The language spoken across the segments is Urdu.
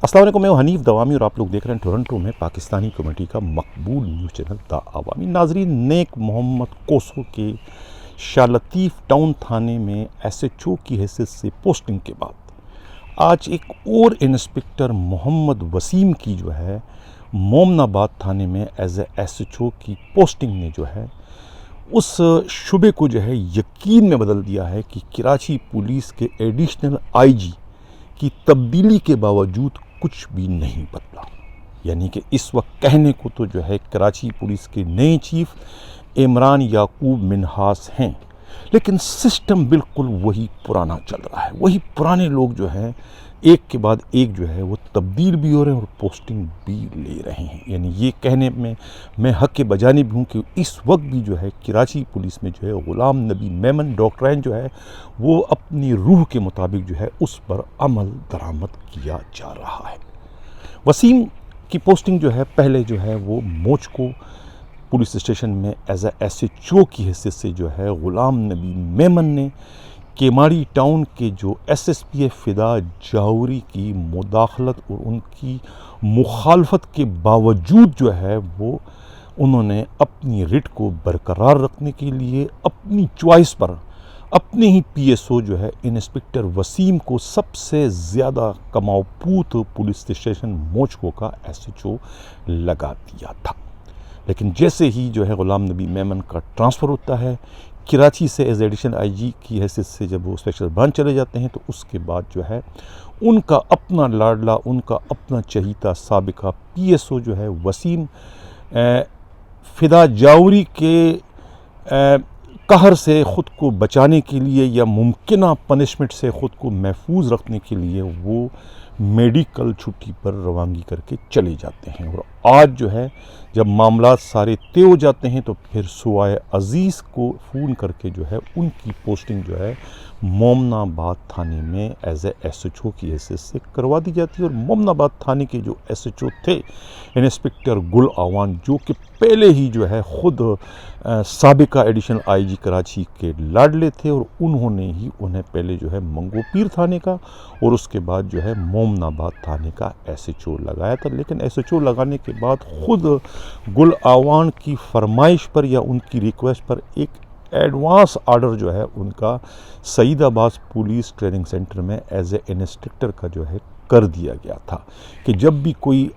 السلام علیکم، میں حنیف دوامی اور آپ لوگ دیکھ رہے ہیں ٹورنٹو میں پاکستانی کمیونٹی کا مقبول نیوز چینل دا عوامی۔ ناظرین، نیک محمد کوسو کے شاہ لطیف ٹاؤن تھانے میں ایس ایچ او کی حیثیت سے پوسٹنگ کے بعد آج ایک اور انسپکٹر محمد وسیم کی جو ہے مومن آباد تھانے میں as a S H O کی پوسٹنگ نے جو ہے اس شبے کو جو ہے یقین میں بدل دیا ہے کہ کراچی پولیس کے ایڈیشنل آئی جی کی تبدیلی کے باوجود کچھ بھی نہیں بدلا۔ یعنی کہ اس وقت کہنے کو تو جو ہے کراچی پولیس کے نئے چیف عمران یعقوب منہاس ہیں، لیکن سسٹم بالکل وہی پرانا چل رہا ہے۔ وہی پرانے لوگ جو ہیں ایک کے بعد ایک جو ہے وہ تبدیل بھی ہو رہے ہیں اور پوسٹنگ بھی لے رہے ہیں۔ یعنی یہ کہنے میں حق کے بجانب ہوں کہ اس وقت بھی جو ہے کراچی پولیس میں جو ہے غلام نبی میمن ڈاکٹرین جو ہے وہ اپنی روح کے مطابق جو ہے اس پر عمل درآمد کیا جا رہا ہے۔ وسیم کی پوسٹنگ جو ہے پہلے جو ہے وہ موچ کو پولیس اسٹیشن میں as a S H O کی حیثیت سے جو ہے غلام نبی میمن نے کیماڑی ٹاؤن کے جو ایس ایس پی فدا جاوری کی مداخلت اور ان کی مخالفت کے باوجود جو ہے وہ انہوں نے اپنی رٹ کو برقرار رکھنے کے لیے اپنی چوائس پر اپنے ہی پی ایس او جو ہے انسپکٹر وسیم کو سب سے زیادہ کماؤ پوت پولیس اسٹیشن موچکو کا ایس ایچ او لگا دیا تھا۔ لیکن جیسے ہی جو ہے غلام نبی میمن کا ٹرانسفر ہوتا ہے کراچی سے ایز ایڈیشنل آئی جی کی حیثیت سے، جب وہ اسپیشل برانچ چلے جاتے ہیں تو اس کے بعد جو ہے ان کا اپنا لاڈلا، ان کا اپنا چہیتا سابقہ پی ایس او جو ہے وسیم فدا جاوری کے قہر سے خود کو بچانے کے لیے یا ممکنہ پنشمنٹ سے خود کو محفوظ رکھنے کے لیے وہ میڈیکل چھٹی پر روانگی کر کے چلے جاتے ہیں۔ اور آج جو ہے جب معاملات سارے طے ہو جاتے ہیں تو پھر سوائے عزیز کو فون کر کے جو ہے ان کی پوسٹنگ جو ہے مومن آباد تھانے میں as a S H O کی حیثیت سے کروا دی جاتی ہے۔ اور مومن آباد تھانے کے جو ایس ایچ او تھے انسپکٹر گل آوان، جو کہ پہلے ہی جو ہے خود سابقہ ایڈیشنل آئی جی کراچی کے لاڈلے تھے، اور انہوں نے ہی انہیں پہلے جو ہے منگو پیر تھانے کا اور اس کے بعد جو ہے مومن آباد تھانے کا ایس ایچ او لگایا تھا۔ لیکن ایس ایچ او لگانے کے بعد خود گل آوان کی فرمائش پر یا ان کی ریکویسٹ پر ایک ایڈوانس آرڈر جو ہے ان کا سعید آباد پولیس ٹریننگ سینٹر میں ایز اے انسٹرکٹر کا جو ہے کر دیا گیا تھا کہ جب بھی کوئی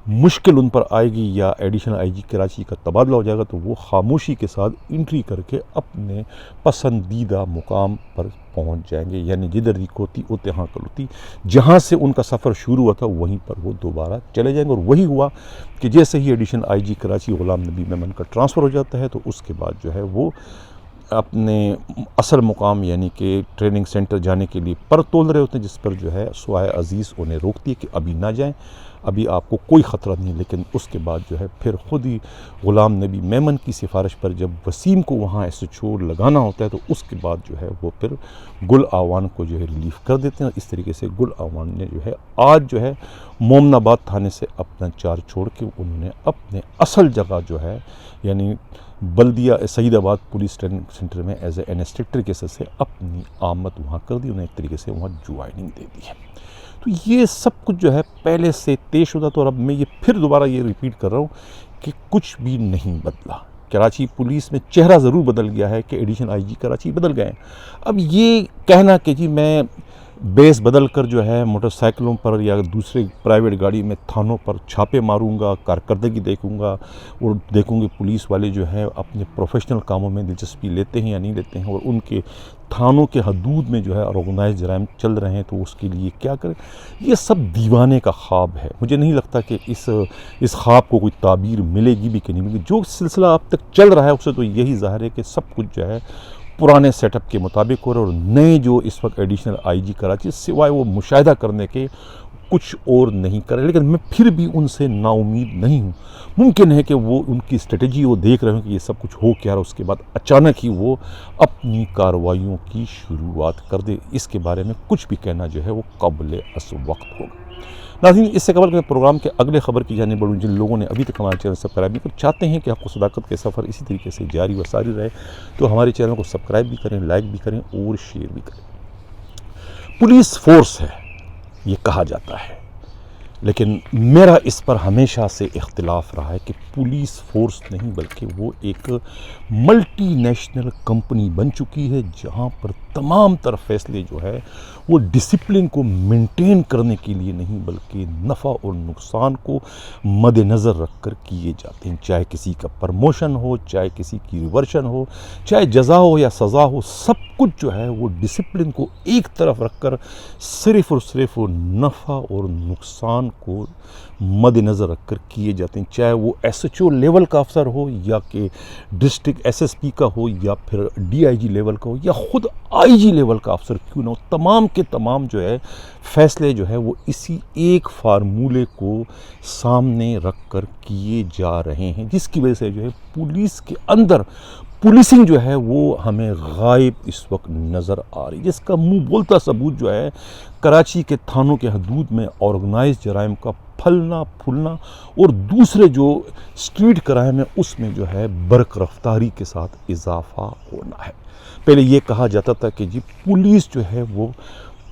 مشکل ان پر آئے گی یا ایڈیشنل آئی جی کراچی کا تبادلہ ہو جائے گا تو وہ خاموشی کے ساتھ انٹری کر کے اپنے پسندیدہ مقام پر پہنچ جائیں گے۔ یعنی جدھر دی کوتی اوتے ہاں کلوتی، جہاں سے ان کا سفر شروع ہوا تھا وہیں پر وہ دوبارہ چلے جائیں گے۔ اور وہی ہوا کہ جیسے ہی ایڈیشنل آئی جی کراچی غلام نبی میمن کا ٹرانسفر ہو جاتا ہے تو اس کے بعد جو ہے وہ اپنے اصل مقام یعنی کہ ٹریننگ سینٹر جانے کے لیے پر تول رہے ہوتے ہیں، جس پر جو ہے سوائے عزیز انہیں روکتی ہے کہ ابھی نہ جائیں، ابھی آپ کو کوئی خطرہ نہیں۔ لیکن اس کے بعد جو ہے پھر خود ہی غلام نبی میمن کی سفارش پر جب وسیم کو وہاں ایس ایچ او لگانا ہوتا ہے تو اس کے بعد جو ہے وہ پھر گل آوان کو جو ہے ریلیف کر دیتے ہیں۔ اس طریقے سے گل آوان نے جو ہے آج جو ہے مومن آباد تھانے سے اپنا چارج چھوڑ کے انہوں نے اپنے اصل جگہ جو ہے یعنی بلدیہ سعید آباد پولیس ٹریننگ سینٹر میں ایز اے انسٹرکٹر کے حیثیت سے اپنی آمد وہاں کر دی، انہیں ایک طریقے سے وہاں جوائننگ دے دی ہے۔ تو یہ سب کچھ جو ہے پہلے سے طے شدہ تھا، اور اب میں یہ پھر دوبارہ یہ ریپیٹ کر رہا ہوں کہ کچھ بھی نہیں بدلا۔ کراچی پولیس میں چہرہ ضرور بدل گیا ہے کہ ایڈیشنل آئی جی کراچی بدل گئے ہیں۔ اب یہ کہنا کہ جی میں بیس بدل کر جو ہے موٹر سائیکلوں پر یا دوسرے پرائیویٹ گاڑی میں تھانوں پر چھاپے ماروں گا، کارکردگی دیکھوں گا اور دیکھوں گے پولیس والے جو ہیں اپنے پروفیشنل کاموں میں دلچسپی لیتے ہیں یا نہیں لیتے ہیں، اور ان کے تھانوں کے حدود میں جو ہے آرگنائز جرائم چل رہے ہیں تو اس کے لیے کیا کریں، یہ سب دیوانے کا خواب ہے۔ مجھے نہیں لگتا کہ اس خواب کو کوئی تعبیر ملے گی بھی کہ نہیں ملے گی۔ جو سلسلہ اب تک چل رہا ہے اس سے تو یہی ظاہر ہے کہ سب کچھ جو ہے پرانے سیٹ اپ کے مطابق ہو رہا ہے، اور نئے جو اس وقت ایڈیشنل آئی جی کراچی سوائے وہ مشاہدہ کرنے کے کچھ اور نہیں کر رہے۔ لیکن میں پھر بھی ان سے نا امید نہیں ہوں۔ ممکن ہے کہ وہ ان کی اسٹریٹجی وہ دیکھ رہے ہوں کہ یہ سب کچھ ہو کیا رہا، اس کے بعد اچانک ہی وہ اپنی کارروائیوں کی شروعات کر دے۔ اس کے بارے میں کچھ بھی کہنا جو ہے وہ قابل وقت ہوگا۔ ناظرین، اس سے قبل کہ میں پروگرام کے اگلے خبر کی جانب بڑھوں، جن لوگوں نے ابھی تک ہمارے چینل سبسکرائب نہیں کر چاہتے ہیں کہ حق و صداقت کے سفر اسی طریقے سے جاری و ساری رہے تو ہمارے چینل کو سبسکرائب بھی کریں، لائک بھی کریں اور شیئر بھی کریں۔ پولیس فورس ہے یہ کہا جاتا ہے، لیکن میرا اس پر ہمیشہ سے اختلاف رہا ہے کہ پولیس فورس نہیں بلکہ وہ ایک ملٹی نیشنل کمپنی بن چکی ہے، جہاں پر تمام تر فیصلے جو ہے وہ ڈسپلن کو مینٹین کرنے کے لیے نہیں بلکہ نفع اور نقصان کو مد نظر رکھ کر کیے جاتے ہیں، چاہے کسی کا پرموشن ہو، چاہے کسی کی ریورشن ہو، چاہے جزا ہو یا سزا ہو، سب کچھ جو ہے وہ ڈسپلن کو ایک طرف رکھ کر صرف اور صرف نفع اور نقصان کو مد نظر رکھ کر کیے جاتے ہیں، چاہے وہ ایس ایچ او لیول کا افسر ہو یا کہ ڈسٹرکٹ ایس ایس پی کا ہو یا پھر ڈی آئی جی لیول کا ہو یا خود آئی جی لیول کا افسر کیوں نہ ہو، تمام کے تمام جو ہے فیصلے جو ہے وہ اسی ایک فارمولے کو سامنے رکھ کر کیے جا رہے ہیں، جس کی وجہ سے جو ہے پولیس کے اندر پولیسنگ جو ہے وہ ہمیں غائب اس وقت نظر آ رہی ہے، جس کا منہ بولتا ثبوت جو ہے کراچی کے تھانوں کے حدود میں آرگنائز جرائم کا پھلنا پھولنا اور دوسرے جو اسٹریٹ کرائم ہے اس میں جو ہے برق رفتاری کے ساتھ اضافہ ہونا ہے۔ پہلے یہ کہا جاتا تھا کہ جی پولیس جو ہے وہ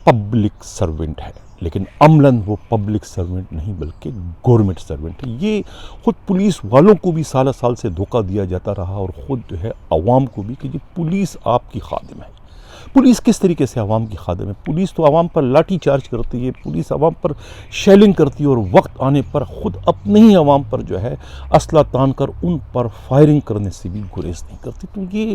پبلک سرونٹ ہے، لیکن عملاً وہ پبلک سرونٹ نہیں بلکہ گورنمنٹ سرونٹ ہے۔ یہ خود پولیس والوں کو بھی سالہ سال سے دھوکہ دیا جاتا رہا اور خود جو ہے عوام کو بھی کہ جی پولیس آپ کی خادم ہے۔ پولیس کس طریقے سے عوام کی خادم ہے؟ پولیس تو عوام پر لاٹھی چارج کرتی ہے، پولیس عوام پر شیلنگ کرتی ہے اور وقت آنے پر خود اپنے ہی عوام پر جو ہے اسلحہ تان کر ان پر فائرنگ کرنے سے بھی گریز نہیں کرتی۔ تو یہ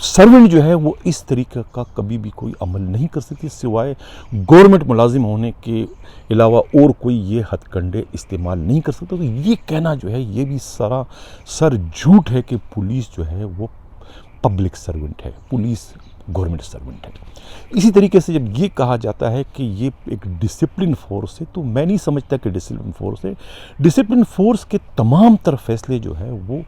سرونٹ جو ہے وہ اس طریقے کا کبھی بھی کوئی عمل نہیں کر سکتی سوائے گورنمنٹ ملازم ہونے کے علاوہ اور کوئی یہ ہتھ کنڈے استعمال نہیں کر سکتا۔ تو یہ کہنا جو ہے یہ بھی سراسر جھوٹ ہے کہ پولیس جو ہے وہ پبلک سرونٹ ہے، پولیس گورنمنٹ سرونٹ ہے۔ اسی طریقے سے جب یہ کہا جاتا ہے کہ یہ ایک ڈسپلن فورس ہے تو میں نہیں سمجھتا کہ ڈسپلن فورس ہے۔ ڈسپلن فورس کے تمام تر فیصلے جو ہے وہ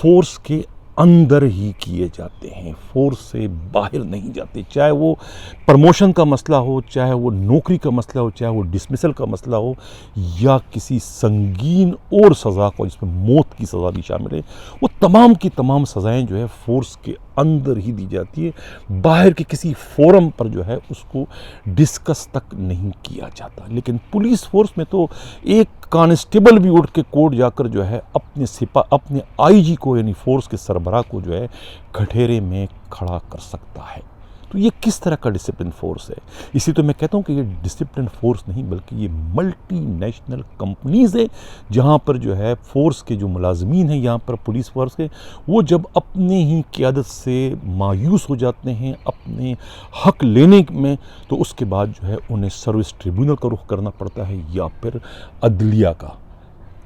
فورس کے اندر ہی کیے جاتے ہیں، فورس سے باہر نہیں جاتے، چاہے وہ پرموشن کا مسئلہ ہو، چاہے وہ نوکری کا مسئلہ ہو، چاہے وہ ڈسمسل کا مسئلہ ہو یا کسی سنگین اور سزا کو جس میں موت کی سزا بھی شامل ہے، وہ تمام کی تمام سزائیں جو ہے فورس کے اندر ہی دی جاتی ہے، باہر کے کسی فورم پر جو ہے اس کو ڈسکس تک نہیں کیا جاتا۔ لیکن پولیس فورس میں تو ایک کانسٹیبل بھی اٹھ کے کورٹ جا کر جو ہے اپنے آئی جی کو یعنی فورس کے سربراہ کو جو ہے گھٹیرے میں کھڑا کر سکتا ہے۔ تو یہ کس طرح کا ڈسپلن فورس ہے؟ اسی تو میں کہتا ہوں کہ یہ ڈسپلن فورس نہیں بلکہ یہ ملٹی نیشنل کمپنیز ہے، جہاں پر جو ہے فورس کے جو ملازمین ہیں یہاں پر پولیس فورس کے، وہ جب اپنے ہی قیادت سے مایوس ہو جاتے ہیں اپنے حق لینے میں، تو اس کے بعد جو ہے انہیں سروس ٹریبیونل کا رخ کرنا پڑتا ہے یا پھر عدلیہ کا۔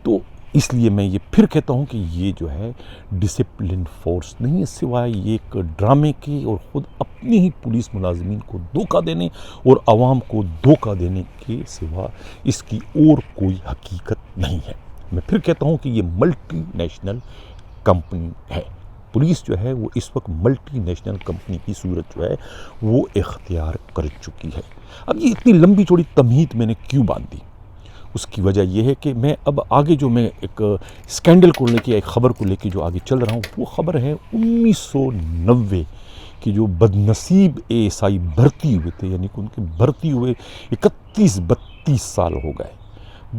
تو اس لیے میں یہ پھر کہتا ہوں کہ یہ جو ہے ڈسپلن فورس نہیں ہے سوائے یہ ایک ڈرامے کے اور خود اپنے ہی پولیس ملازمین کو دھوکہ دینے اور عوام کو دھوکہ دینے کے سوا اس کی اور کوئی حقیقت نہیں ہے۔ میں پھر کہتا ہوں کہ یہ ملٹی نیشنل کمپنی ہے، پولیس جو ہے وہ اس وقت ملٹی نیشنل کمپنی کی صورت جو ہے وہ اختیار کر چکی ہے۔ اب یہ اتنی لمبی چوڑی تمہید میں نے کیوں باندھی؟ اس کی وجہ یہ ہے کہ میں اب آگے جو میں ایک اسکینڈل کو لے کے ایک خبر کو لے کے جو آگے چل رہا ہوں وہ خبر ہے 1990 کی، جو بد نصیب اے ایس آئی بھرتی ہوئے تھے، یعنی کہ ان کے بھرتی ہوئے 31-32 سال ہو گئے۔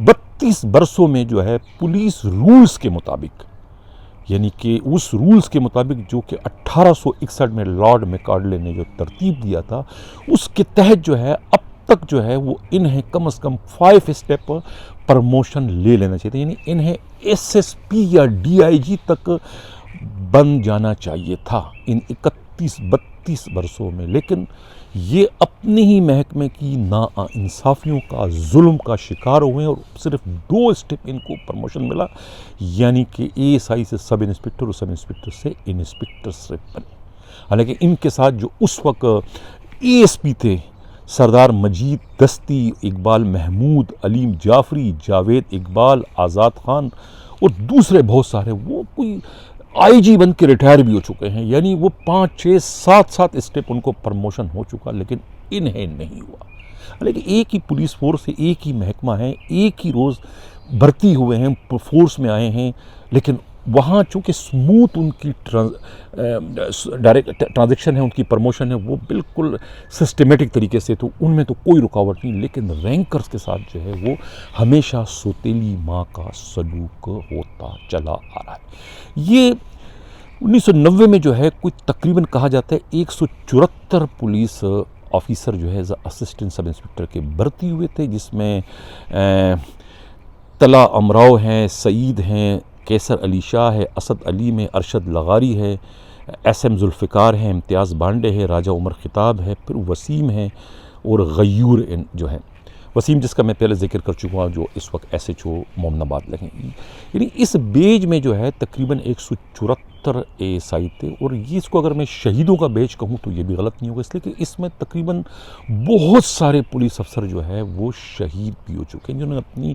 32 برسوں میں جو ہے پولیس رولز کے مطابق، یعنی کہ اس رولز کے مطابق جو کہ 1861 میں لارڈ میکارڈلے نے جو ترتیب دیا تھا، اس کے تحت جو ہے اب تک جو ہے وہ انہیں کم از کم 5 اسٹیپ پرموشن لے لینا چاہیے، یعنی انہیں ایس ایس پی یا ڈی آئی جی تک بن جانا چاہیے تھا ان 31-32 برسوں میں۔ لیکن یہ اپنے ہی محکمے کی ناانصافیوں کا، ظلم کا شکار ہوئے اور صرف 2 اسٹیپ ان کو پرموشن ملا، یعنی کہ اے ایس آئی سے سب انسپکٹر اور سب انسپکٹر سے انسپکٹر سے بنے۔ حالانکہ ان کے ساتھ جو اس وقت اے ایس پی تھے، سردار مجید دستی، اقبال محمود، علیم جعفری، جاوید اقبال، آزاد خان اور دوسرے بہت سارے، وہ کوئی آئی جی بن کے ریٹائر بھی ہو چکے ہیں، یعنی وہ 5-6-7 اسٹیپ ان کو پرموشن ہو چکا لیکن انہیں نہیں ہوا۔ لیکن ایک ہی پولیس فورس ہے، ایک ہی محکمہ ہے، ایک ہی روز بھرتی ہوئے ہیں، فورس میں آئے ہیں، لیکن وہاں چونکہ سموتھ ان کی ڈائریکٹ ٹرانزیکشن ہے، ان کی پروموشن ہے وہ بالکل سسٹمیٹک طریقے سے، تو ان میں تو کوئی رکاوٹ نہیں، لیکن رینکرز کے ساتھ جو ہے وہ ہمیشہ سوتیلی ماں کا سلوک ہوتا چلا آ رہا ہے۔ یہ 1990 میں جو ہے کوئی تقریباً کہا جاتا ہے 174 پولیس آفیسر جو ہے اسسٹنٹ سب انسپکٹر کے بھرتی ہوئے تھے، جس میں طلع امراؤ ہیں، سعید ہیں، کیسر علی شاہ ہے، اسد علیم ہے، ارشد لغاری ہے، ایس ایم ذوالفقار ہے، امتیاز بانڈے ہے، راجہ عمر خطاب ہے، پھر وسیم ہے اور غیور جو ہے، وسیم جس کا میں پہلے ذکر کر چکا ہوں، جو اس وقت ایس ایچ او مومن آباد لگیں۔ یعنی اس بیج میں جو ہے تقریباً 174 ASI تھے، اور یہ اس کو اگر میں شہیدوں کا بیج کہوں تو یہ بھی غلط نہیں ہوگا، اس لیے کہ اس میں تقریباً بہت سارے پولیس افسر جو ہے وہ شہید بھی ہو چکے ہیں، جنہوں نے اپنی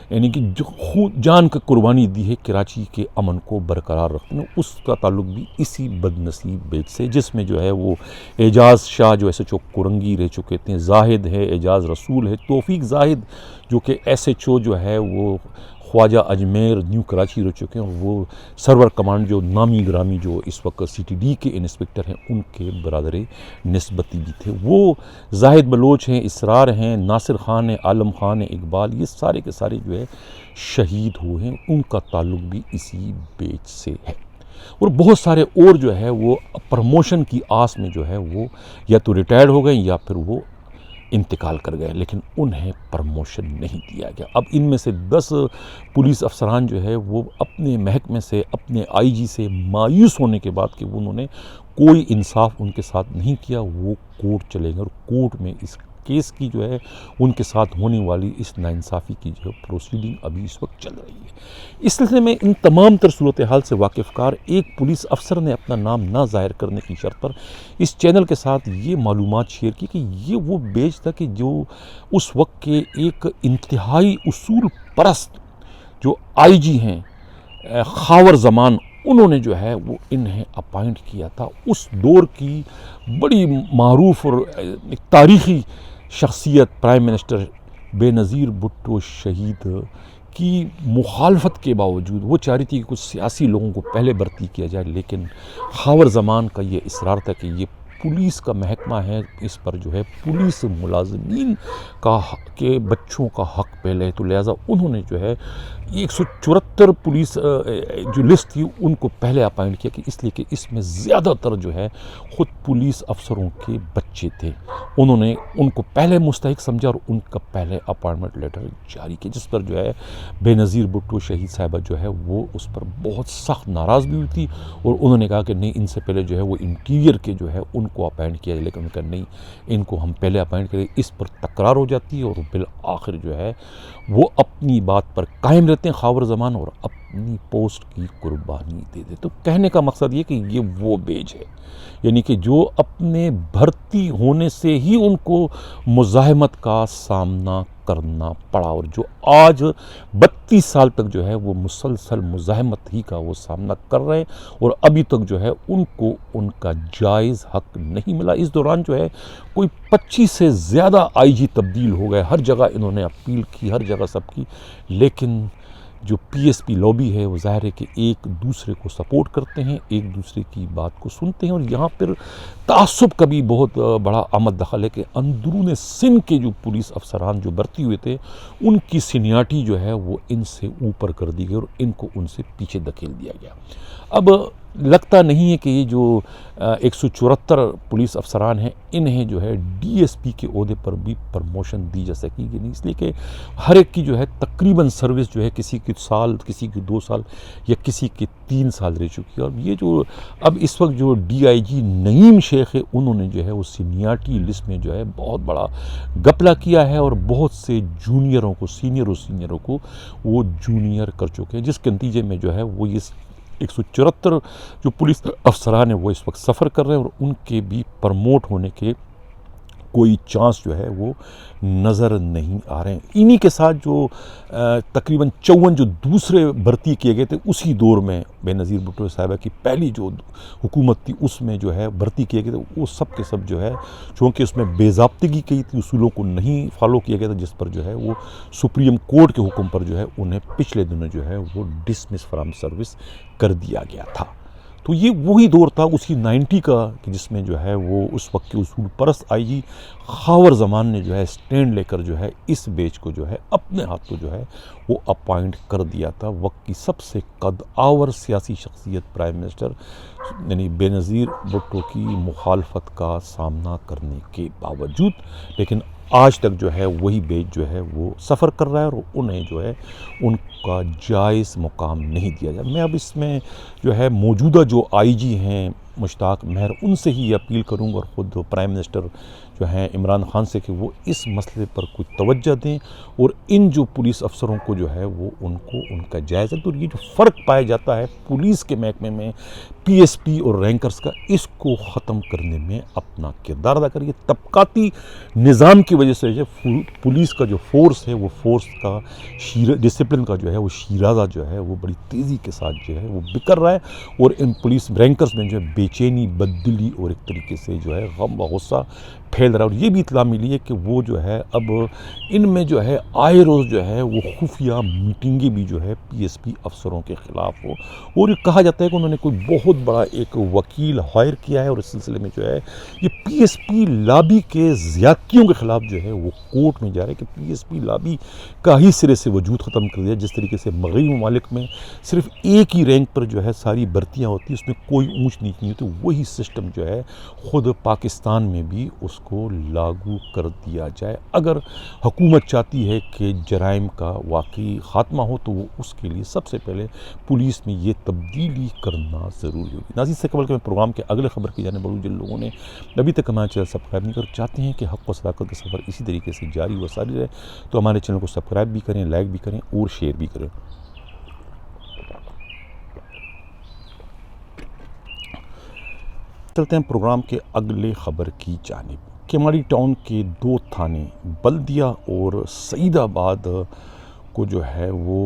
یعنی کہ جو جان کا قربانی دی ہے کراچی کے امن کو برقرار رکھنے۔ اس کا تعلق بھی اسی بد نصیب بیج سے، جس میں جو ہے وہ اعجاز شاہ جو ایس ایچ او کورنگی رہ چکے تھے، زاہد ہے، اعجاز رسول ہے، توفیق زاہد جو کہ ایس ایچ او جو ہے وہ خواجہ اجمیر نیو کراچی رہ چکے ہیں، اور وہ سرور کمانڈ جو نامی گرامی جو اس وقت CTD کے انسپکٹر ہیں ان کے برادر نسبتی بھی تھے۔ وہ زاہد بلوچ ہیں، اسرار ہیں، ناصر خان ہیں، عالم خان ہیں، اقبال، یہ سارے کے سارے جو ہے شہید ہوئے ہیں، ان کا تعلق بھی اسی بیچ سے ہے۔ اور بہت سارے اور جو ہے وہ پروموشن کی آس میں جو ہے وہ یا تو ریٹائرڈ ہو گئے یا پھر وہ انتقال کر گئے، لیکن انہیں پروموشن نہیں دیا گیا۔ اب ان میں سے 10 پولیس افسران جو ہے وہ اپنے محکمے سے، اپنے IG سے مایوس ہونے کے بعد کہ انہوں نے کوئی انصاف ان کے ساتھ نہیں کیا، وہ کورٹ چلے گئے، اور کورٹ میں اس کیس کی جو ہے ان کے ساتھ ہونے والی اس ناانصافی کی جو پروسیڈنگ ابھی اس وقت چل رہی ہے۔ اس سلسلے میں ان تمام تر صورتحال سے واقف کار ایک پولیس افسر نے اپنا نام نہ ظاہر کرنے کی شرط پر اس چینل کے ساتھ یہ معلومات شیئر کی کہ یہ وہ بیچ تھا کہ جو اس وقت کے ایک انتہائی اصول پرست جو IG ہیں خاور زمان، انہوں نے جو ہے وہ انہیں اپائنٹ کیا تھا۔ اس دور کی بڑی معروف اور تاریخی شخصیت پرائم منسٹر بے نظیر بھٹو شہید کی مخالفت کے باوجود وہ چاہ رہی تھی کہ کچھ سیاسی لوگوں کو پہلے بھرتی کیا جائے، لیکن خاور زمان کا یہ اصرار تھا کہ یہ پولیس کا محکمہ ہے، اس پر جو ہے پولیس ملازمین کے بچوں کا حق پہلے ہے، تو لہٰذا انہوں نے جو ہے 174 پولیس جو لسٹ تھی ان کو پہلے اپائنٹ کیا، کہ اس لیے کہ اس میں زیادہ تر جو ہے خود پولیس افسروں کے بچے تھے، انہوں نے ان کو پہلے مستحق سمجھا اور ان کا پہلے اپائنٹمنٹ لیٹر جاری کیا، جس پر جو ہے بے نظیر بھٹو شہید صاحبہ جو ہے وہ اس پر بہت سخت ناراض بھی ہوئی تھی، اور انہوں نے کہا کہ نہیں، ان سے پہلے جو ہے وہ انٹیریئر کے جو ہے ان کو اپائنٹ کیا جائے، لیکن ان کا نہیں، ان کو ہم پہلے اپائنٹ کریں۔ اس پر تکرار ہو جاتی ہے اور بالآخر جو ہے وہ اپنی بات پر قائم رہتے ہیں خاور زمان، اور اپنی پوسٹ کی قربانی دے دے۔ تو کہنے کا مقصد یہ کہ یہ وہ بیج ہے، یعنی کہ جو اپنے بھرتی ہونے سے ہی ان کو مزاحمت کا سامنا کرنا پڑا، اور جو آج 32 سال تک جو ہے وہ مسلسل مزاحمت ہی کا وہ سامنا کر رہے ہیں، اور ابھی تک جو ہے ان کو ان کا جائز حق نہیں ملا۔ اس دوران جو ہے کوئی 25 سے زیادہ IG تبدیل ہو گئے، ہر جگہ انہوں نے اپیل کی، ہر جگہ سب کی، لیکن جو PSP لابی ہے وہ ظاہر ہے کہ ایک دوسرے کو سپورٹ کرتے ہیں، ایک دوسرے کی بات کو سنتے ہیں، اور یہاں پر تعصب کا بھی بہت بڑا آمد دخل ہے کہ اندرون سندھ کے جو پولیس افسران جو بھرتی ہوئے تھے ان کی سینیارٹی جو ہے وہ ان سے اوپر کر دی گئی اور ان کو ان سے پیچھے دھکیل دیا گیا۔ اب لگتا نہیں ہے کہ یہ جو 174 پولیس افسران ہیں انہیں جو ہے DSP کے عہدے پر بھی پرموشن دی جا سکے گی نہیں، اس لیے کہ ہر ایک کی جو ہے تقریباً سروس جو ہے کسی کی سال، کسی کی 2 سال یا کسی کی 3 سال رہ چکی ہے۔ اور یہ جو اب اس وقت جو DIG نعیم شیخ ہے انہوں نے جو ہے وہ سینیارٹی لسٹ میں جو ہے بہت بڑا گپلا کیا ہے، اور بہت سے جونیئروں کو، سینئروں کو وہ جونیئر کر چکے ہیں، جس کے نتیجے میں جو ہے وہ یہ 174 جو پولیس افسران ہیں وہ اس وقت سفر کر رہے ہیں، اور ان کے بھی پرموٹ ہونے کے کوئی چانس جو ہے وہ نظر نہیں آ رہے ہیں۔ انہی کے ساتھ جو تقریباً 54 جو دوسرے بھرتی کیے گئے تھے اسی دور میں بے نظیر بھٹو صاحبہ کی پہلی جو حکومت تھی اس میں جو ہے بھرتی کیے گئے تھے، وہ سب کے سب جو ہے چونکہ اس میں بے ضابطگی کی تھی، اصولوں کو نہیں فالو کیا گیا تھا، جس پر جو ہے وہ سپریم کورٹ کے حکم پر جو ہے انہیں پچھلے دنوں جو ہے وہ ڈسمس فرام سروس کر دیا گیا تھا۔ تو یہ وہی دور تھا اسی 90 کا کہ جس میں جو ہے وہ اس وقت کے اصول پرست آئی جی خاور زمان نے جو ہے اسٹینڈ لے کر جو ہے اس بیچ کو جو ہے اپنے ہاتھوں جو ہے وہ اپوائنٹ کر دیا تھا۔ وقت کی سب سے قد آور سیاسی شخصیت پرائم منسٹر یعنی بے نظیر بھٹو کی مخالفت کا سامنا کرنے کے باوجود، لیکن آج تک جو ہے وہی بیچ جو ہے وہ سفر کر رہا ہے اور انہیں جو ہے ان کا جائز مقام نہیں دیا جائے۔ میں اب اس میں جو ہے موجودہ جو آئی جی ہیں مشتاق مہر، ان سے ہی اپیل کروں گا اور خود پرائم منسٹر جو ہیں عمران خان سے کہ وہ اس مسئلے پر کچھ توجہ دیں اور ان جو پولیس افسروں کو جو ہے وہ ان کا جائزہ تو یہ جو فرق پایا جاتا ہے پولیس کے محکمے میں پی ایس پی اور رینکرز کا، اس کو ختم کرنے میں اپنا کردار ادا کریے۔ طبقاتی نظام کی وجہ سے جو پولیس کا جو فورس ہے وہ فورس کا ڈسپلن کا جو ہے وہ شیرازہ جو ہے وہ بڑی تیزی کے ساتھ جو ہے وہ بکر رہا ہے اور ان پولیس رینکرز میں جو ہے بے چینی، بددلی اور ایک طریقے سے جو ہے غم و غصہ پھیل رہا ہے۔ اور یہ بھی اطلاع ملی ہے کہ وہ جو ہے اب ان میں جو ہے آئے روز جو ہے وہ خفیہ میٹنگیں بھی جو ہے پی ایس پی افسروں کے خلاف ہو، اور یہ کہا جاتا ہے کہ انہوں نے کوئی بہت بڑا ایک وکیل ہائر کیا ہے اور اس سلسلے میں جو ہے یہ پی ایس پی لابی کے زیادتیوں کے خلاف جو ہے وہ کورٹ میں جا رہے ہیں کہ پی ایس پی لابی کا ہی سرے سے وجود ختم کر دیا۔ جس طریقے سے مغربی ممالک میں صرف ایک ہی رینک پر جو ہے ساری بھرتیاں ہوتی ہیں، اس میں کوئی اونچ نیچ نہیں ہوتی، وہی سسٹم جو ہے خود پاکستان میں بھی اس کو لاگو کر دیا جائے۔ اگر حکومت چاہتی ہے کہ جرائم کا واقعی خاتمہ ہو تو وہ اس کے لیے سب سے پہلے پولیس میں یہ تبدیلی کرنا ضروری ہوگی۔ ناظرین، سے قبل کے میں پروگرام کے اگلے خبر کی جانب بڑھوں، جن لوگوں نے ابھی تک ہمارا چینل سبسکرائب نہیں کر چاہتے ہیں کہ حق و صداقت کا سفر اسی طریقے سے جاری و ساری رہے تو ہمارے چینل کو سبسکرائب بھی کریں، لائک بھی کریں اور شیئر بھی کریں۔ چلتے ہیں پروگرام کے اگلے خبر کی جانب۔ کیماڑی ٹاؤن کے 2 تھانے بلدیہ اور سعید آباد کو جو ہے وہ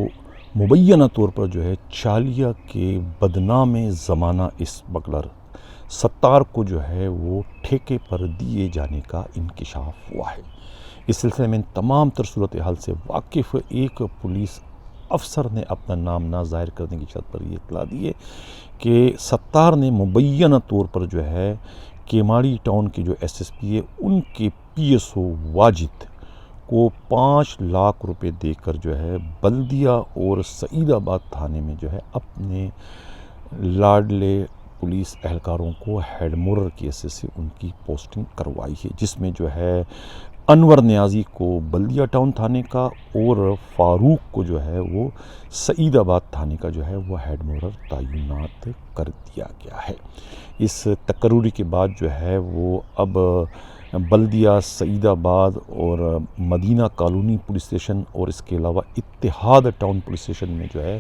مبینہ طور پر جو ہے چالیہ کے بدنام زمانہ اسمگلر ستار کو جو ہے وہ ٹھیکے پر دیے جانے کا انکشاف ہوا ہے۔ اس سلسلے میں تمام تر صورتحال سے واقف ایک پولیس افسر نے اپنا نام نہ ظاہر کرنے کی شرط پر یہ اطلاع دی ہے کہ ستار نے مبینہ طور پر جو ہے کیماڑی ٹاؤن کے جو ایس ایس پی ہے ان کے پی ایس او واجد کو 5 لاکھ روپے دے کر جو ہے بلدیہ اور سعید آباد تھانے میں جو ہے اپنے لاڈلے پولیس اہلکاروں کو ہیڈ مورر کی حیثیت سے ان کی پوسٹنگ کروائی ہے، جس میں جو ہے انور نیازی کو بلدیہ ٹاؤن تھانے کا اور فاروق کو جو ہے وہ سعید آباد تھانے کا جو ہے وہ ہیڈ مورر تعینات کر دیا گیا ہے۔ اس تقرری کے بعد جو ہے وہ اب بلدیہ، سعید آباد اور مدینہ کالونی پولیس اسٹیشن اور اس کے علاوہ اتحاد ٹاؤن پولیس اسٹیشن میں جو ہے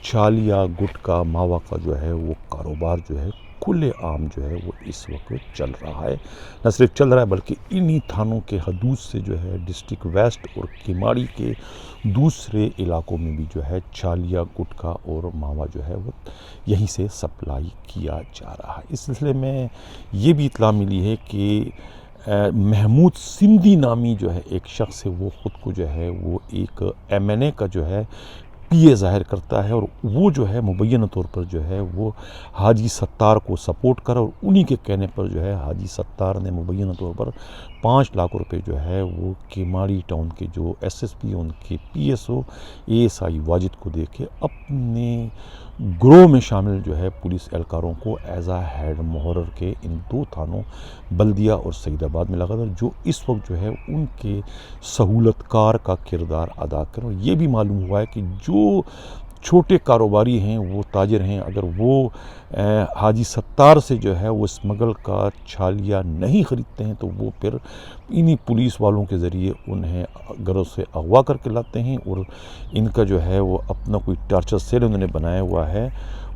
چالیہ گٹکا ماوا کا جو ہے وہ کاروبار جو ہے کھلے عام جو ہے وہ اس وقت چل رہا ہے۔ نہ صرف چل رہا ہے بلکہ انہی تھانوں کے حدود سے جو ہے ڈسٹرکٹ ویسٹ اور کیماڑی کے دوسرے علاقوں میں بھی جو ہے چالیہ گٹکا اور ماوا جو ہے وہ یہیں سے سپلائی کیا جا رہا ہے۔ اس سلسلے میں یہ بھی اطلاع ملی ہے کہ محمود سندھی نامی جو ہے ایک شخص ہے، وہ خود کو جو ہے وہ ایک ایم این اے کا جو ہے پی اے ظاہر کرتا ہے اور وہ جو ہے مبینہ طور پر جو ہے وہ حاجی ستار کو سپورٹ کرا اور انہی کے کہنے پر جو ہے حاجی ستار نے مبینہ طور پر 5 لاکھ روپے جو ہے وہ کیماڑی ٹاؤن کے جو ایس ایس پی ان کے P S O A S I Wajid کو دے کے اپنے گروہ میں شامل جو ہے پولیس اہلکاروں کو ایز اے ہیڈ مہرر کے ان 2 تھانوں بلدیہ اور سعید آباد میں لگا تھا، جو اس وقت جو ہے ان کے سہولت کار کا کردار ادا کریں۔ اور یہ بھی معلوم ہوا ہے کہ جو چھوٹے کاروباری ہیں، وہ تاجر ہیں، اگر وہ حاجی ستار سے جو ہے وہ اسمگل کا چھالیہ نہیں خریدتے ہیں تو وہ پھر انہی پولیس والوں کے ذریعے انہیں گھروں سے اغوا کر کے لاتے ہیں اور ان کا جو ہے وہ اپنا کوئی ٹارچر سیل انہوں نے بنایا ہوا ہے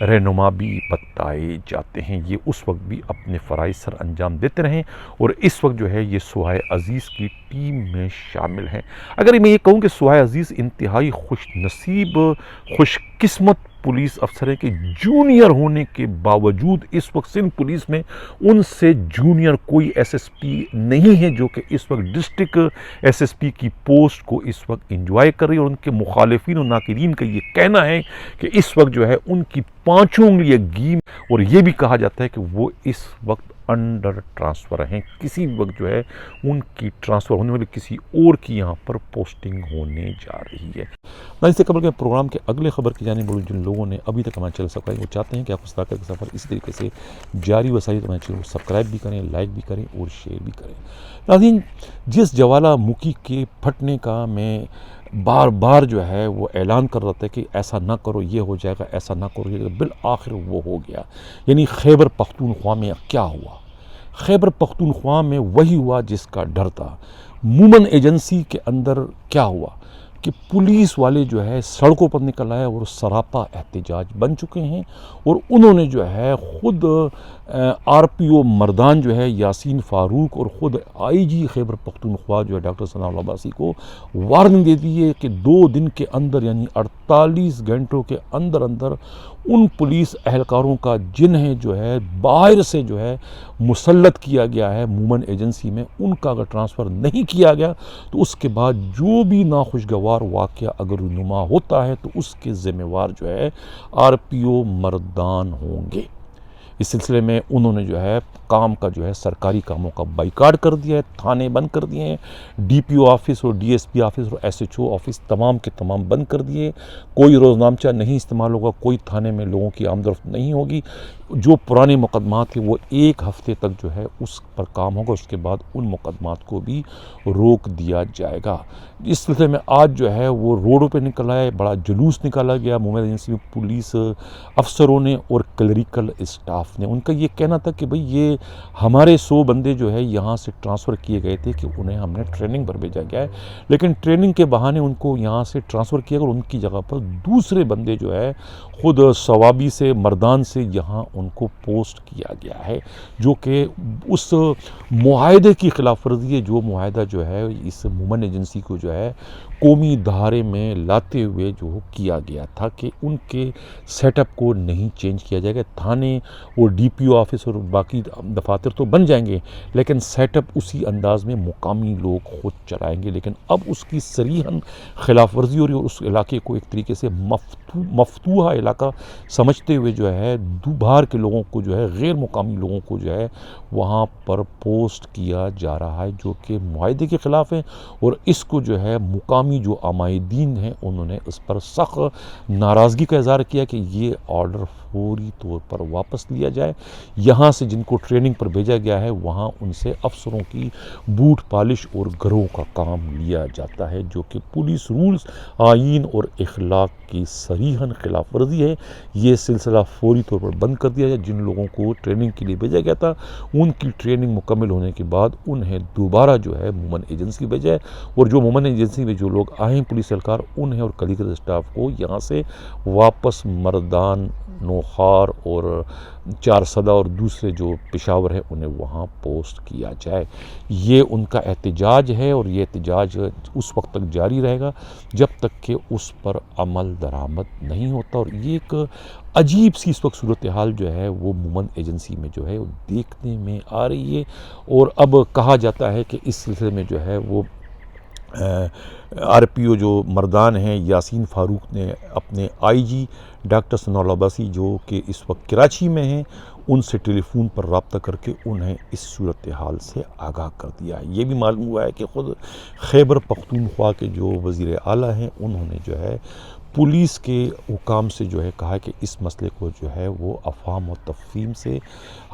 رہنما بھی بتائے جاتے ہیں۔ یہ اس وقت بھی اپنے فرائض سر انجام دیتے رہیں اور اس وقت جو ہے یہ سہیل عزیز کی ٹیم میں شامل ہیں۔ اگر میں یہ کہوں کہ سہیل عزیز انتہائی خوش نصیب، خوش قسمت پولیس افسر ہے کہ جونیئر ہونے کے باوجود اس وقت سندھ پولیس میں ان سے جونیئر کوئی ایس ایس پی نہیں ہے جو کہ اس وقت ڈسٹرکٹ ایس ایس پی کی پوسٹ کو اس وقت انجوائے کر رہی ہے، اور ان کے مخالفین و ناقدین کا یہ کہنا ہے کہ اس وقت جو ہے ان کی پانچوں انگلیاں گیم، اور یہ بھی کہا جاتا ہے کہ وہ اس وقت انڈر ٹرانسفر ہیں، کسی وقت جو ہے ان کی ٹرانسفر ہونے والی کسی اور کی یہاں پر پوسٹنگ ہونے جا رہی ہے۔ میں اس سے قبل کے پروگرام کے اگلے خبر کی جانب بڑھوں، جن لوگوں نے ابھی تک ہمارے چینل سبسکرائب، وہ چاہتے ہیں کہ آپ مستقبل کا سفر اسی طریقے سے جاری وسائل ہمارے چینل کو سبسکرائب بھی کریں، لائک بھی کریں اور شیئر بھی کریں۔ ناظرین، جس جوالا مکھی کے پھٹنے کا میں بار بار جو ہے وہ اعلان کر رہا تھا کہ ایسا نہ کرو یہ ہو جائے گا، ایسا نہ کرو یہ، بالآخر وہ ہو گیا۔ یعنی خیبر پختونخوا میں کیا ہوا؟ خیبر پختونخوا میں وہی ہوا جس کا ڈر تھا۔ مومن ایجنسی کے اندر کیا ہوا کہ پولیس والے جو ہے سڑکوں پر نکل آئے اور سراپا احتجاج بن چکے ہیں، اور انہوں نے جو ہے خود آر پی او مردان جو ہے یاسین فاروق اور خود آئی جی خیبر پختونخوا جو ہے ڈاکٹر ثناء اللہ عباسی کو وارننگ دے دی ہے کہ 2 دن کے اندر، یعنی 48 گھنٹوں کے اندر اندر ان پولیس اہلکاروں کا جنہیں جو ہے باہر سے جو ہے مسلط کیا گیا ہے مومن ایجنسی میں، ان کا اگر ٹرانسفر نہیں کیا گیا تو اس کے بعد جو بھی ناخوشگوار واقعہ اگر رونما ہوتا ہے تو اس کے ذمہ وار جو ہے آر پی او مردان ہوں گے۔ اس سلسلے میں انہوں نے جو ہے کام کا جو ہے سرکاری کاموں کا بائیکاٹ کر دیا ہے، تھانے بند کر دیے ہیں، ڈی پی او آفس اور ڈی ایس پی آفس اور ایس ایچ او آفس تمام کے تمام بند کر دیے، کوئی روزنامچہ نہیں استعمال ہوگا، کوئی تھانے میں لوگوں کی آمد و رفت نہیں ہوگی، جو پرانے مقدمات ہیں وہ 1 ہفتے تک جو ہے اس پر کام ہوگا، اس کے بعد ان مقدمات کو بھی روک دیا جائے گا۔ اس سلسلے میں آج جو ہے وہ روڈوں پہ نکل آئے، بڑا جلوس نکالا گیا مومن ایجنسی میں پولیس افسروں نے اور کلریکل اسٹاف نے۔ ان کا یہ کہنا تھا کہ بھئی یہ ہمارے 100 بندے جو ہے یہاں سے ٹرانسفر کیے گئے تھے کہ انہیں ہم نے ٹریننگ پر بھیجا گیا ہے، لیکن ٹریننگ کے بہانے ان کو یہاں سے ٹرانسفر کیا گیا اور ان کی جگہ پر دوسرے بندے جو ہے خود ثوابی سے مردان سے یہاں ان کو پوسٹ کیا گیا ہے، جو کہ اس معاہدے کی خلاف ورزی ہے، جو معاہدہ جو ہے اس مومن ایجنسی کو جو ہے قومی دھارے میں لاتے ہوئے جو کیا گیا تھا کہ ان کے سیٹ اپ کو نہیں چینج کیا جائے گا۔ تھانے اور ڈی پی او آفس اور باقی دفاتر تو بن جائیں گے، لیکن سیٹ اپ اسی انداز میں مقامی لوگ خود چلائیں گے، لیکن اب اس کی صریحاً خلاف ورزی ہو رہی ہے، اور اس علاقے کو ایک طریقے سے مفتوحہ علاقہ سمجھتے ہوئے جو ہے باہر کے لوگوں کو جو ہے غیر مقامی لوگوں کو جو ہے وہاں پر پوسٹ کیا جا رہا ہے، جو کہ معاہدے کے خلاف ہے، اور اس کو جو ہے مقامی جو عمائدین ہیں انہوں نے اس پر سخت ناراضگی کا اظہار کیا کہ یہ آرڈر فوری طور پر واپس لیا جائے۔ یہاں سے جن کو ٹریننگ پر بھیجا گیا ہے وہاں ان سے افسروں کی بوٹ پالش اور گھروں کا کام لیا جاتا ہے، جو کہ پولیس رولز، آئین اور اخلاق کی صریحاً خلاف ورزی ہے۔ یہ سلسلہ فوری طور پر بند کر دیا جائے۔ جن لوگوں کو ٹریننگ کے لیے بھیجا گیا تھا ان کی ٹریننگ مکمل ہونے کے بعد انہیں دوبارہ جو ہے مومن ایجنسی بھیجا ہے، اور جو مومن ایجنسی میں جو لوگ آئے ہیں پولیس اہلکار انہیں اور کلیکل اسٹاف کو یہاں سے واپس مردان، نوخار اور 4 صدہ اور دوسرے جو پشاور ہے انہیں وہاں پوسٹ کیا جائے۔ یہ ان کا احتجاج ہے، اور یہ احتجاج اس وقت تک جاری رہے گا جب تک کہ اس پر عمل درآمد نہیں ہوتا، اور یہ ایک عجیب سی اس وقت صورتحال جو ہے وہ مومن ایجنسی میں جو ہے وہ دیکھنے میں آ رہی ہے، اور اب کہا جاتا ہے کہ اس سلسلے میں جو ہے وہ آر پی او جو مردان ہیں یاسین فاروق نے اپنے آئی جی ڈاکٹر ثناء اللہ عباسی جو کہ اس وقت کراچی میں ہیں ان سے ٹیلی فون پر رابطہ کر کے انہیں اس صورتحال سے آگاہ کر دیا ہے۔ یہ بھی معلوم ہوا ہے کہ خود خیبر پختونخوا کے جو وزیر اعلیٰ ہیں انہوں نے جو ہے پولیس کے حکام سے جو ہے کہا کہ اس مسئلے کو جو ہے وہ افہام و تفہیم سے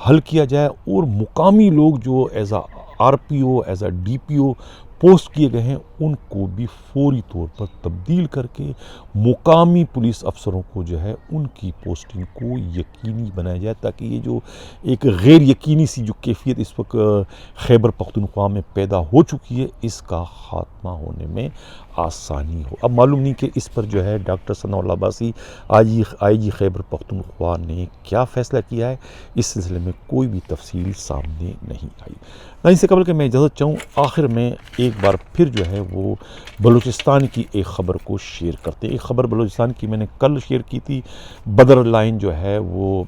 حل کیا جائے، اور مقامی لوگ جو as a R P O, as a D P O post کیے گئے ہیں ان کو بھی فوری طور پر تبدیل کر کے مقامی پولیس افسروں کو جو ہے ان کی پوسٹنگ کو یقینی بنایا جائے، تاکہ یہ جو ایک غیر یقینی سی جو کیفیت اس وقت خیبر پختونخوا میں پیدا ہو چکی ہے اس کا خاتمہ ہونے میں آسانی ہو۔ اب معلوم نہیں کہ اس پر جو ہے ڈاکٹر ثناء اللہ عباسی آئی جی خیبر پختونخوا نے کیا فیصلہ کیا ہے، اس سلسلے میں کوئی بھی تفصیل سامنے نہیں آئی۔ نہیں سے قبل کہ میں اجازت چاہوں، آخر میں ایک بار پھر جو ہے وہ بلوچستان کی ایک خبر کو شیئر کرتے ہیں۔ ایک خبر بلوچستان کی میں نے کل شیئر کی تھی، بدر لائن جو ہے وہ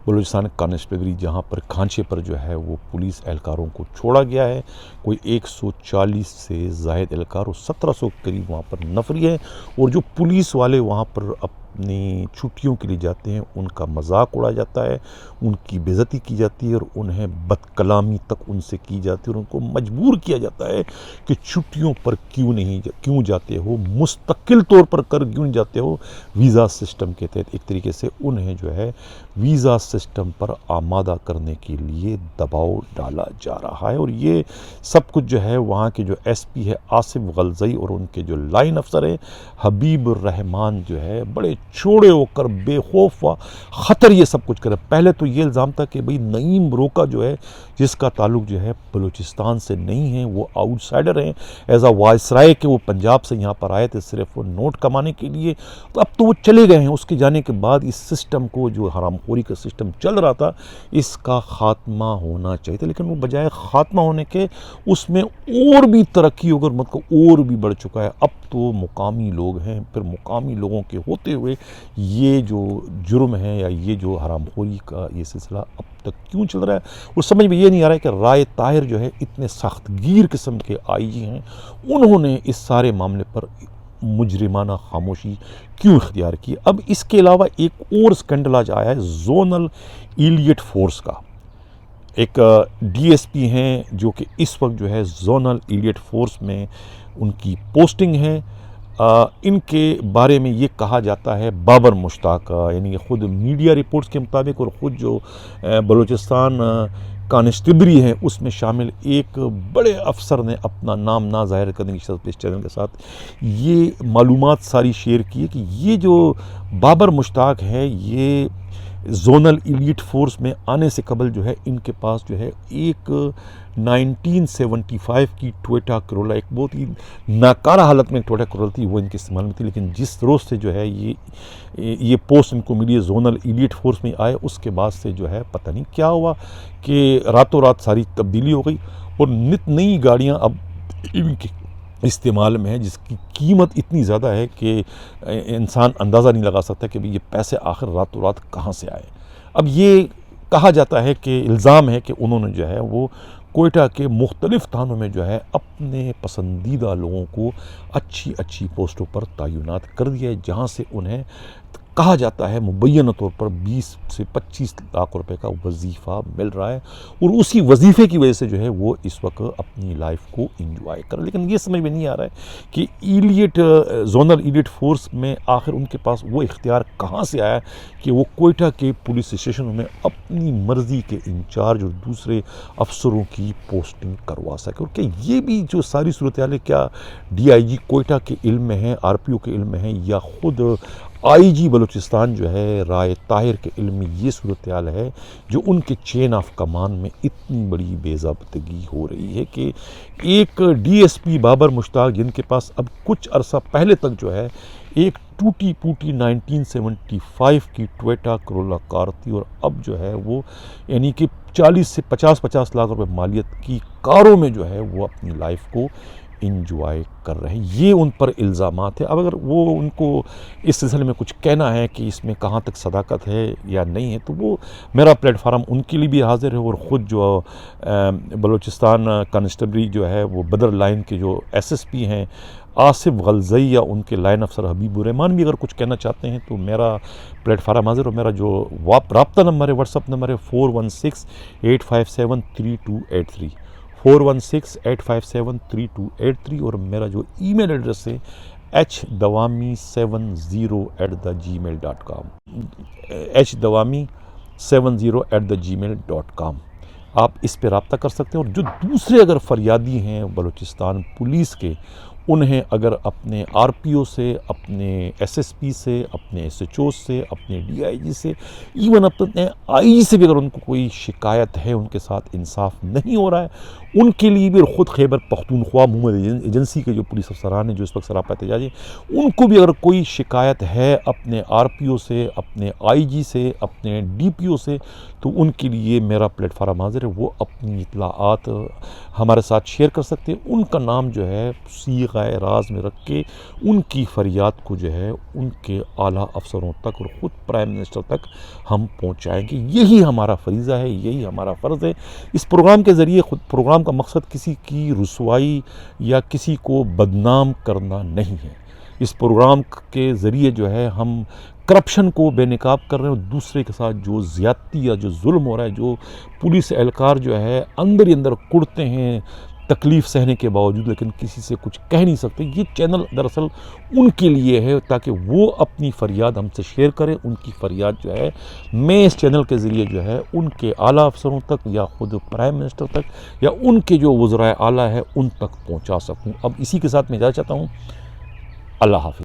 بلوچستان کانسٹیبلری جہاں پر کھانچے پر جو ہے وہ پولیس اہلکاروں کو چھوڑا گیا ہے، کوئی 140 سے زائد اہلکار اور 1700 قریب وہاں پر نفری ہیں، اور جو پولیس والے وہاں پر اپنی چھٹیوں کے لیے جاتے ہیں ان کا مذاق اڑایا جاتا ہے، ان کی بے عزتی کی جاتی ہے اور انہیں بد کلامی تک ان سے کی جاتی ہے، اور ان کو مجبور کیا جاتا ہے کہ چھٹیوں پر کیوں جاتے ہو، مستقل طور پر کیوں جاتے ہو، ویزا سسٹم کے تحت ایک طریقے سے انہیں جو ہے ویزا سسٹم پر آمادہ کرنے کے لیے دباؤ ڈالا جا رہا ہے۔ اور یہ سب کچھ جو ہے وہاں کے جو ایس پی ہے آصف غلزئی اور ان کے جو لائن افسر ہے حبیب الرحمان جو ہے بڑے چوڑے ہو کر بے خوف و خطر یہ سب کچھ کرے۔ پہلے تو یہ الزام تھا کہ بھئی نعیم روکا جو ہے جس کا تعلق جو ہے بلوچستان سے نہیں ہے، وہ آؤٹ سائڈر ہیں، ایز اے وائسرائے کہ وہ پنجاب سے یہاں پر آئے تھے صرف وہ نوٹ کمانے کے لیے، تو اب تو وہ چلے گئے ہیں۔ اس کے جانے کے بعد اس سسٹم کو جو حرام خوری کا سسٹم چل رہا تھا اس کا خاتمہ ہونا چاہیے تھا، لیکن وہ بجائے خاتمہ ہونے کے اس میں اور بھی ترقی ہو کر اور بھی بڑھ چکا ہے۔ اب تو مقامی لوگ ہیں، پھر مقامی لوگوں کے ہوتے ہوئے یہ جو جرم ہے یا یہ جو حرام خوری کا یہ سلسلہ اب تک کیوں چل رہا ہے، وہ سمجھ میں یہ نہیں آ رہا ہے کہ رائے طاہر جو ہے اتنے سخت گیر قسم کے آئی جی ہیں، انہوں نے اس سارے معاملے پر مجرمانہ خاموشی کیوں اختیار کی۔ اب اس کے علاوہ ایک اور سکینڈل آج آیا ہے زونل ایلیٹ فورس کا، ایک ڈی ایس پی ہیں جو کہ اس وقت جو ہے زونل ایلیٹ فورس میں ان کی پوسٹنگ ہے۔ ان کے بارے میں یہ کہا جاتا ہے بابر مشتاق، یعنی کہ خود میڈیا رپورٹس کے مطابق اور خود جو بلوچستان کانسٹیبلری ہے اس میں شامل ایک بڑے افسر نے اپنا نام نہ ظاہر کرنے کی شرط پہ اس چینل کے ساتھ یہ معلومات ساری شیئر کی ہے کہ یہ جو بابر مشتاق ہے یہ زونل ایلیٹ فورس میں آنے سے قبل جو ہے ان کے پاس جو ہے ایک 1975 کی ٹویٹا کرولا، ایک بہت ہی ناکارہ حالت میں ٹویٹا کرولا تھی، وہ ان کے استعمال میں تھی، لیکن جس روز سے جو ہے یہ پوسٹ ان کو ملی ہے زونل ایلیٹ فورس میں آئے، اس کے بعد سے جو ہے پتہ نہیں کیا ہوا کہ راتوں رات ساری تبدیلی ہو گئی اور نت نئی گاڑیاں اب ان کے استعمال میں ہے جس کی قیمت اتنی زیادہ ہے کہ انسان اندازہ نہیں لگا سکتا کہ یہ پیسے آخر راتوں رات کہاں سے آئے۔ اب یہ کہا جاتا ہے کہ الزام ہے کہ انہوں نے جو ہے وہ کوئٹہ کے مختلف تھانوں میں جو ہے اپنے پسندیدہ لوگوں کو اچھی پوسٹوں پر تعینات کر دیا ہے، جہاں سے انہیں کہا جاتا ہے مبینہ طور پر 20 سے 25 لاکھ روپے کا وظیفہ مل رہا ہے، اور اسی وظیفے کی وجہ سے جو ہے وہ اس وقت اپنی لائف کو انجوائے کر، لیکن یہ سمجھ میں نہیں آ رہا ہے کہ زونل ایلیٹ فورس میں آخر ان کے پاس وہ اختیار کہاں سے آیا کہ وہ کوئٹہ کے پولیس اسٹیشنوں میں اپنی مرضی کے انچارج اور دوسرے افسروں کی پوسٹنگ کروا سکے، اور کہ یہ بھی جو ساری صورتحال ہے کیا ڈی آئی جی کوئٹہ کے علم میں ہے، آر پی او کے علم میں ہے، یا خود آئی جی بلوچستان جو ہے رائے طاہر کے علم میں یہ صورتحال ہے جو ان کے چین آف کمان میں اتنی بڑی بے ضابطگی ہو رہی ہے کہ ایک ڈی ایس پی بابر مشتاق جن کے پاس اب کچھ عرصہ پہلے تک جو ہے ایک ٹوٹی پوٹی 1975 کی ٹویٹا کرولا کار تھی، اور اب جو ہے وہ یعنی کہ 40 سے 50 لاکھ روپے مالیت کی کاروں میں جو ہے وہ اپنی لائف کو انجوائے کر رہے ہیں۔ یہ ان پر الزامات ہیں۔ اب اگر وہ ان کو اس سلسلے میں کچھ کہنا ہے کہ اس میں کہاں تک صداقت ہے یا نہیں ہے تو وہ میرا پلیٹ فارم ان کے لیے بھی حاضر ہے، اور خود جو بلوچستان کانسٹیبلری جو ہے وہ بدر لائن کے جو ایس ایس پی ہیں آصف غلزئی یا ان کے لائن افسر حبیب الرحمان بھی اگر کچھ کہنا چاہتے ہیں تو میرا پلیٹ فارم حاضر، اور میرا جو رابطہ نمبر ہے واٹس ایپ نمبر ہے 4168573283 4168573283، اور میرا جو ای میل ایڈریس ہے hdawami70@gmail.com hdawami70@gmail.com آپ اس پہ رابطہ کر سکتے ہیں۔ اور جو دوسرے اگر فریادی ہیں بلوچستان پولیس کے، انہیں اگر اپنے آر پی او سے، اپنے ایس ایس پی سے، اپنے ایس ایچ او سے، اپنے ڈی آئی جی سے، ایون اپنے آئی جی سے بھی اگر ان کو کوئی شکایت ہے، ان کے ساتھ انصاف نہیں ہو رہا ہے، ان کے لیے بھی، خود خیبر پختونخوا موومنٹ ایجنسی کے جو پولیس افسران ہیں جو اس وقت سراپا احتجاجی ہیں، ان کو بھی اگر کوئی شکایت ہے اپنے آر پی او سے، اپنے آئی جی سے، اپنے ڈی پی او سے، تو ان کے لیے میرا پلیٹ فارم حاضر ہے، وہ اپنی اطلاعات ہمارے ساتھ شیئر کر سکتے ہیں۔ ان کا نام جو ہے صیغہ راز میں رکھ کے ان کی فریاد کو جو ہے ان کے اعلیٰ افسروں تک اور خود پرائم منسٹر تک ہم پہنچائیں گے۔ یہی ہمارا فریضہ ہے، یہی ہمارا فرض ہے۔ اس پروگرام کے ذریعے، خود پروگرام کا مقصد کسی کی رسوائی یا کسی کو بدنام کرنا نہیں ہے۔ اس پروگرام کے ذریعے جو ہے ہم کرپشن کو بے نقاب کر رہے ہیں، اور دوسرے کے ساتھ جو زیادتی یا جو ظلم ہو رہا ہے، جو پولیس اہلکار جو ہے اندر ہی اندر کڑتے ہیں تکلیف سہنے کے باوجود، لیکن کسی سے کچھ کہہ نہیں سکتے، یہ چینل دراصل ان کے لیے ہے تاکہ وہ اپنی فریاد ہم سے شیئر کریں۔ ان کی فریاد جو ہے میں اس چینل کے ذریعے جو ہے ان کے اعلیٰ افسروں تک یا خود پرائم منسٹر تک یا ان کے جو وزرائے اعلیٰ ہے ان تک پہنچا سکوں۔ اب اسی کے ساتھ میں اجازت چاہتا ہوں۔ اللہ حافظ۔